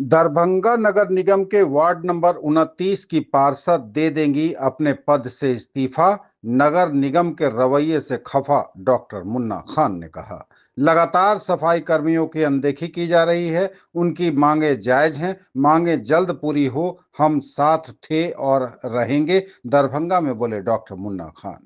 दरभंगा नगर निगम के ward number 29 की पार्षद दे देंगी अपने पद से इस्तीफा। नगर निगम के रवैये से खफा डॉक्टर मुन्ना खान ने कहा, लगातार सफाई कर्मियों की अनदेखी की जा रही है। उनकी मांगे जायज हैं, मांगे जल्द पूरी हो। हम साथ थे और रहेंगे, दरभंगा में बोले डॉक्टर मुन्ना खान।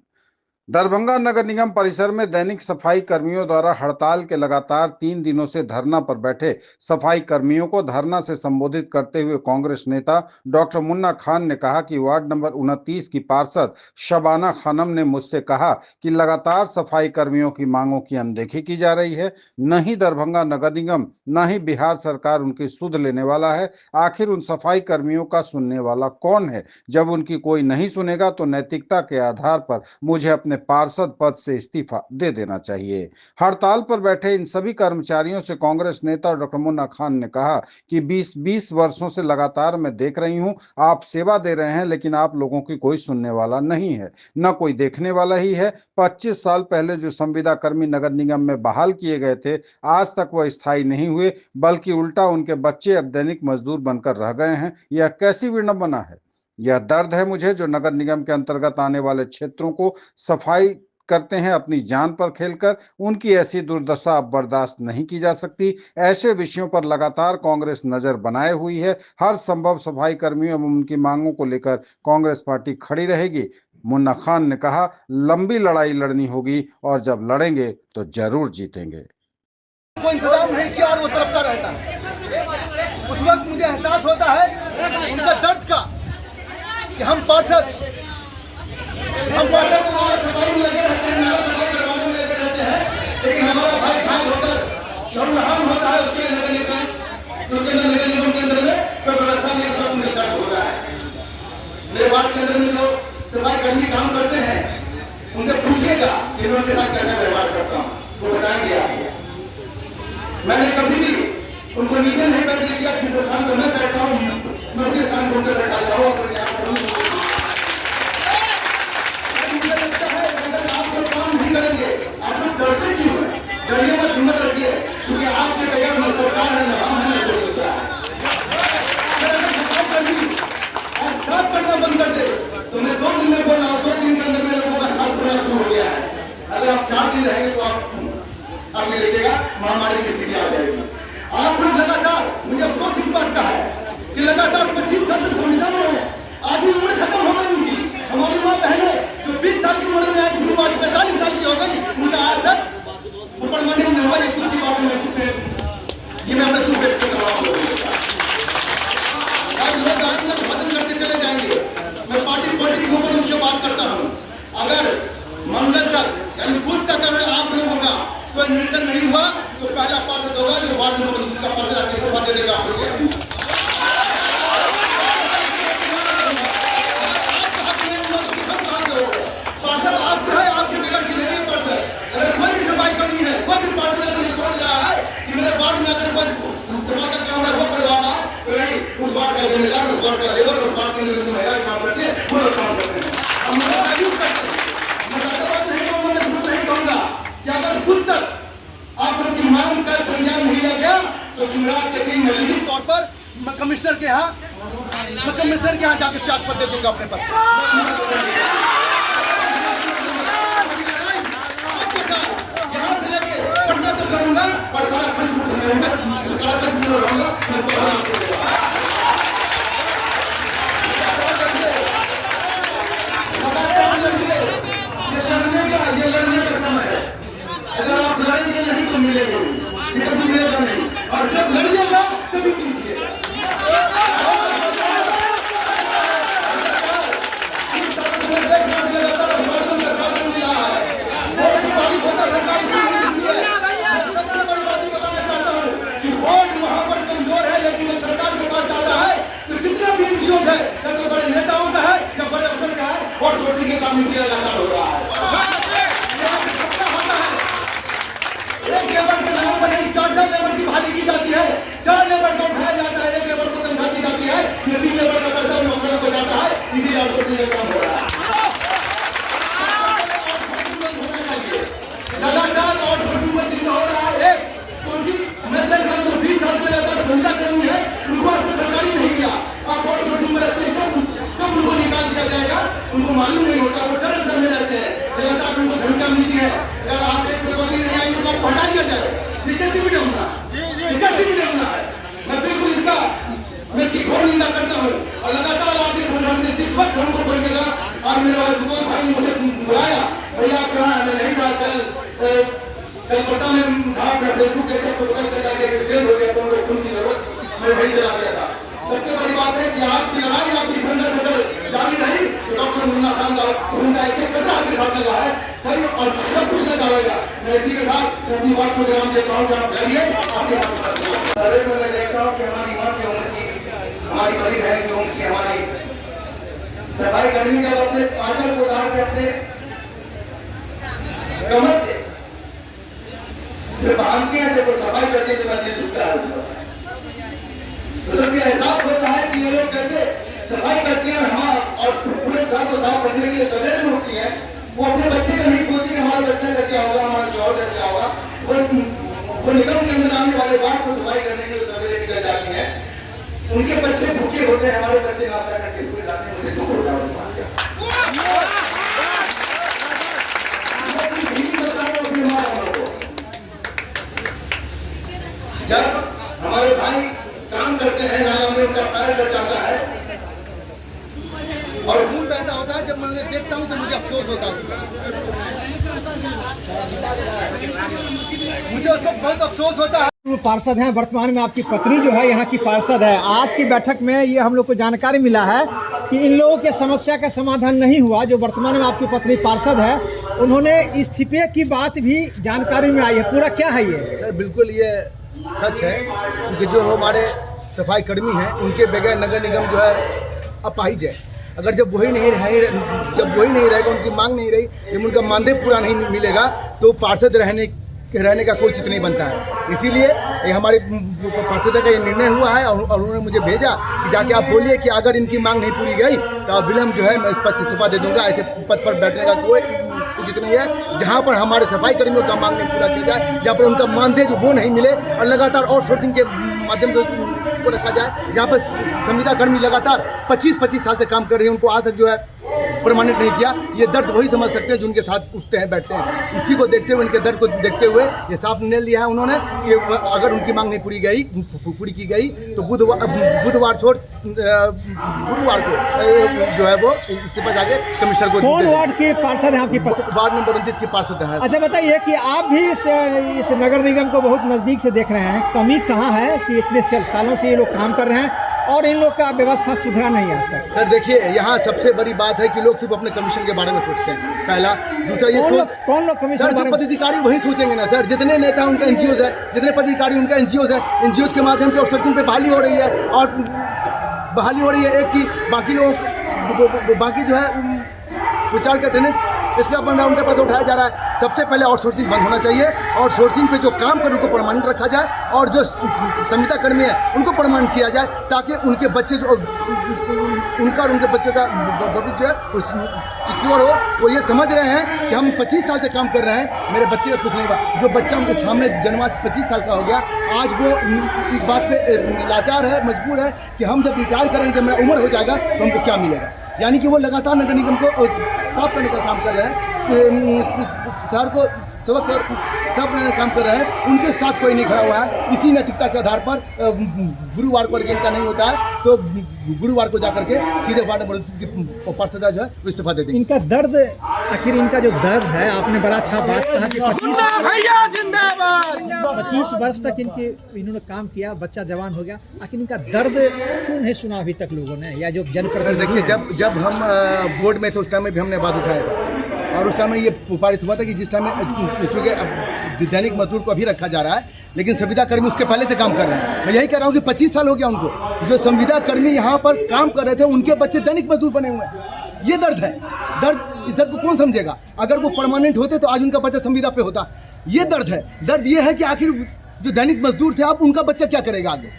दरभंगा नगर निगम परिसर में दैनिक सफाई कर्मियों द्वारा हड़ताल के लगातार 3 दिनों से धरना पर बैठे सफाई कर्मियों को धरना से संबोधित करते हुए कांग्रेस नेता डॉक्टर मुन्ना खान ने कहा कि वार्ड नंबर 29 की पार्षद शबाना खानम ने मुझसे कहा कि लगातार सफाई कर्मियों की मांगों की अनदेखी की जा रही है। न ही दरभंगा नगर निगम न ही बिहार सरकार उनकी सुध लेने वाला है। आखिर उन सफाई कर्मियों का सुनने वाला कौन है? जब उनकी कोई नहीं सुनेगा तो नैतिकता के आधार पर मुझे अपने पार्षद पद से इस्तीफा दे देना चाहिए। हड़ताल पर बैठे इन सभी कर्मचारियों से कांग्रेस नेता डॉक्टर मुन्ना खान ने कहा कि 20 वर्षों से लगातार मैं देख रही हूं, आप सेवा दे रहे हैं, लेकिन आप लोगों की कोई सुनने वाला नहीं है, न कोई देखने वाला ही है। 25 साल पहले जो संविदा कर्मी नगर निगम में बहाल किए गए थे, आज तक वह स्थायी नहीं हुए, बल्कि उल्टा उनके बच्चे अब दैनिक मजदूर बनकर रह गए हैं। यह कैसी विडंबना है? यह दर्द है मुझे, जो नगर निगम के अंतर्गत आने वाले क्षेत्रों को सफाई करते हैं अपनी जान पर खेलकर। उनकी ऐसी दुर्दशा अब बर्दाश्त नहीं की जा सकती। ऐसे विषयों पर लगातार कांग्रेस नजर बनाए हुई है। हर संभव सफाई कर्मियों एवं उनकी मांगों को लेकर कांग्रेस पार्टी खड़ी रहेगी। मुन्ना खान ने कहा, लंबी लड़ाई लड़नी होगी और जब लड़ेंगे तो जरूर जीतेंगे। कोई इंतजाम नहीं किया और वो तरफता रहता है। उस वक्त मुझे एहसास होता है उनका दर्द का कि हम पार्षद सफाई में लगे रहते हैं, सफाई करवाने में लगे रहते हैं, लेकिन हमारा भाई भाई होकर हम होता है उसके नगर निगम के अंदर में कोई व्यवस्था नहीं, सब उन्हें दर्द हो रहा है। मेरे वार्ड के अंदर में जो सफाई कर्मी काम करते हैं उनसे पूछिएगा कि मैं उनके साथ कैसा व्यवहार करता हूँ, वो बताएंगे आपको। मैंने कभी भी उनको नीचे नहीं बैठने दिया। जिस स्थान पर मैं बैठा हूँ मैं उसी स्थान को उनसे बैठाता हूँ। मुझे लगता है अगर आप लोग काम नहीं करेंगे, आप लोग डरते क्यों हैं? डरिए मत, हिम्मत रखिए, क्योंकि आपके बगैर न सरकार है न हम है, न कोई दूसरा है। आप साफ करना बंद कर दे तो मैं 2 दिन में बोल रहा हूँ, 2 दिन के अंदर में लोगों का साफ करना शुरू हो गया है। अगर आप 4 दिन रहेंगे तो आप ये देखिएगा महामारी की स्थिति आ जाएगी। आप लोग लगातार, मुझे अफसोस इस बात का है कि लगातार 25 साल से संविधान में है, आधी उम्र खत्म हो गई उनकी। हमारी माँ बहनें जो 20 साल की उम्र में आई थी, आज 45 साल की हो गई, उनका आज तक ऊपर मनी नहीं हुआ। एक की बात में ये मैं अपने व्यक्त कर रहा हूँ। आज लोग आएंगे खत्म करके चले जाएंगे। मैं पार्टी पॉलिटिक्स के ऊपर उनसे बात करता हूँ। अगर मंगल तक यानी बुध तक अगर आप लोगों का कोई निर्णय नहीं हुआ तो पहला पार्षद होगा जो वार्ड नंबर 29 का पार्षद दे देगा आपको। पार्षद आप जो है आपकी जगह की नहीं पड़ता। अगर कोई भी सफाई करनी है, कोई भी पार्षद अगर ये सोच रहा है कि मेरे वार्ड में अगर कोई सफाई का काम है वो करवाना, तो नहीं, उस वार्ड का जिम्मेदार, उस वार्ड का लेबर, उस वार्ड के लिए महिला काम करती है, वो लोग काम करते हैं। हम लोग वैल्यूज करते हैं। मैं ज्यादा बात नहीं कहूँगा, मैं नहीं कहूँगा कि अगर खुद तक आप लोग की मांग का संज्ञान नहीं लिया गया तो जुमेरात के दिन मैं लिखित तौर पर मैं कमिश्नर के यहाँ जाकर त्याग पत्र दे दूंगा अपने पद। यहाँ से लेके पटना तक करूंगा और सारा खंड ये लड़ने का समय है। अगर आप लड़ेंगे नहीं तो मिलेंगे नहीं, और जब लड़िएगा तभी कीजिए। सबसे बड़ी बात बताना चाहता हूँ कि वोट वहां पर कमजोर है, लेकिन सरकार वही चला गया था। सबसे बड़ी बात है कि आपकी लड़ाई, आपकी संघर्ष अगर जारी रही तो डॉक्टर मुन्ना खान का उनका एक कदम आपके साथ लगा है सही और सब कुछ न डालेगा। मैं इसी के साथ अपनी बात को विराम देता हूँ कि आप करिए आपके सर्वे में मैं देखता हूँ कि हमारी माँ की उम्र की, हमारी बड़ी बहन की उम्र की, हमारी सफाई कर्मी जब अपने आंचल को उतार के अपने कमर पे जब बांधती हैं, जब वो सफाई करती है तो मैं दिल दुखता है उसका। तो सबको एहसास होता है कि ये लोग कैसे सफाई करती हैं और पूरे घर को साफ करने के लिए सवेरे में उठती हैं। वो अपने बच्चे का नहीं सोचती हमारे बच्चे का क्या होगा, हमारे शौहर का क्या होगा। वो निगम के अंदर आने वाले वार्ड को सफाई करने के लिए सवेरे निकल जाती हैं। उनके बच्चे भूखे होते हैं, हमारे बच्चे नाश्ता करके स्कूल जाते हैं, मुझे दुख होता है। जब हमारे भाई काम करते हैं, नाला में उनका पैर कट जाता है और खून बहता होता है, जब मैं उन्हें देखता हूं तो मुझे अफसोस होता है। मुझे उस वक्त बहुत अफसोस होता है। पार्षद हैं, वर्तमान में आपकी पत्नी जो है यहाँ की पार्षद है। आज की बैठक में ये हम लोग को जानकारी मिला है कि इन लोगों के समस्या का समाधान नहीं हुआ। जो वर्तमान में आपकी पत्नी पार्षद है, उन्होंने इस्तीफे की बात भी जानकारी में आई है। पूरा क्या है ये? सर बिल्कुल ये सच है, क्योंकि जो हमारे सफाई कर्मी हैं उनके बगैर नगर निगम जो है अपाहिज है। अगर जब वही नहीं रहेगा, उनकी मांग नहीं रही, जब उनका मानदेय पूरा नहीं मिलेगा तो पार्षद रहने का कोई चित नहीं बनता है। इसीलिए ये हमारे पार्षद का ये निर्णय हुआ है और उन्होंने मुझे भेजा कि जाके आप बोलिए कि अगर इनकी मांग नहीं पूरी गई तो विलम्ब जो है मैं इस पद से इस्तीफा दे दूंगा। ऐसे पद पर बैठने का कोई उचित नहीं है जहाँ पर हमारे सफाई कर्मियों का मांग नहीं पूरा किया जाए, जहाँ पर उनका मानदेय जो वो नहीं मिले और लगातार आउटसोर्सिंग के माध्यम से को रखा जाए। जहाँ पर संविदा कर्मी लगातार 25 साल से काम कर रहे हैं, उनको आज तक जो है परमानेंट नहीं किया। ये दर्द वही समझ सकते हैं जो उनके साथ उठते हैं बैठते हैं। इसी को देखते हुए, उनके दर्द को देखते हुए ये साफ निर्णय लिया है उन्होंने कि अगर उनकी मांग नहीं पूरी की गई तो गुरुवार को जो है वो इस्तीफा जाके कमिश्नर को। कौन वार्ड के पार्षद हैं आपकी पत्नी? वार्ड नंबर 29 की पार्षद है। अच्छा बताइए कि आप भी इस नगर निगम को बहुत नज़दीक से देख रहे हैं, कमी कहाँ है कि इतने सालों से ये लोग काम कर रहे हैं और इन लोग का व्यवस्था सुधरा नहीं है आज तक? सर देखिए, यहाँ सबसे बड़ी बात है कि लोग सिर्फ अपने कमीशन के बारे में सोचते हैं, पहला। दूसरा ये कौन लोग कमीशन? सर जो पदाधिकारी वही सोचेंगे ना सर। जितने नेता उनका एनजीओ है, जितने पदाधिकारी उनका एनजीओ है। एनजीओ के माध्यम से आउटसोर्सिंग पे बहाली हो रही है और बहाली हो रही है एक की, बाकी लोग बाकी जो है विचार का टेनिस इससे बन रहा है, उनके पास उठाया जा रहा है। सबसे पहले आउटसोर्सिंग बंद होना चाहिए। आउटसोर्सिंग पे जो काम कर उनको परमानेंट रखा जाए और जो संविदा कर्मी है उनको परमानेंट किया जाए, ताकि उनके बच्चे जो उनका और उनके बच्चे का भविष्य है सिक्योर हो। वो ये समझ रहे हैं कि हम 25 साल से काम कर रहे हैं, मेरे बच्चे का कुछ नहीं हुआ। जो बच्चा उनके सामने जन्मा 25 साल का हो गया, आज वो इस बात पे लाचार है, मजबूर है कि हम जब रिटायर करेंगे, जब मेरा उम्र हो जाएगा तो हमको क्या मिलेगा। यानी कि वो लगातार नगर निगम को साफ करने का काम कर रहे हैं, शहर को साफ करने का काम कर रहे हैं। उनके साथ कोई नहीं खड़ा हुआ है। इसी नैतिकता के आधार पर गुरुवार को इनका नहीं होता है तो गुरुवार को जाकर के सीधे वार्ड नंबर की पार्षद जो है इस्तीफा दे देंगे। इनका दर्द, आखिर इनका जो दर्द है, आपने बड़ा अच्छा बात कहा कि 25 वर्ष तक इन्होंने काम किया, बच्चा जवान हो गया, आखिर इनका दर्द क्यों नहीं सुना अभी तक लोगों ने? या जो जनप्रतिनिधि? देखिए, जब हम बोर्ड में थे उस टाइम में भी हमने बात उठाया था और उस टाइम में ये पारित हुआ था कि जिस टाइम में चूँकि दैनिक मजदूर को अभी रखा जा रहा है, लेकिन संविदा कर्मी उसके पहले से काम कर रहे हैं। मैं यही कह रहा हूँ कि 25 साल हो गया उनको। जो संविदा कर्मी यहाँ पर काम कर रहे थे, उनके बच्चे दैनिक मजदूर बने हुए हैं। ये दर्द है। इस दर्द को कौन समझेगा? अगर वो परमानेंट होते तो आज उनका बच्चा संविदा पे होता। ये दर्द है। दर्द ये है कि आखिर जो दैनिक मजदूर थे, अब उनका बच्चा क्या करेगा आगे?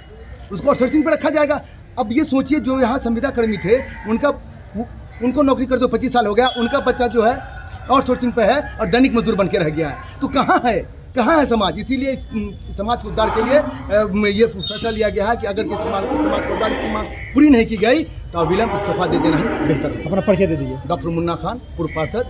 उसको आउटसोर्सिंग पे रखा जाएगा। अब ये सोचिए, जो यहाँ संविदा कर्मी थे उनको नौकरी कर दो, 25 साल हो गया, उनका बच्चा जो है आउटसोर्सिंग पे है और दैनिक मजदूर बन के रह गया है। तो कहाँ है समाज? इसीलिए समाज के उद्धार के लिए ये फैसला लिया गया है कि अगर किसी समाज के उद्धार की मांग पूरी नहीं की गई तो अविलंब इस्तीफा दे देना ही बेहतर है। अपना परिचय दे दीजिए। डॉक्टर मुन्ना खान, पूर्व पार्षद,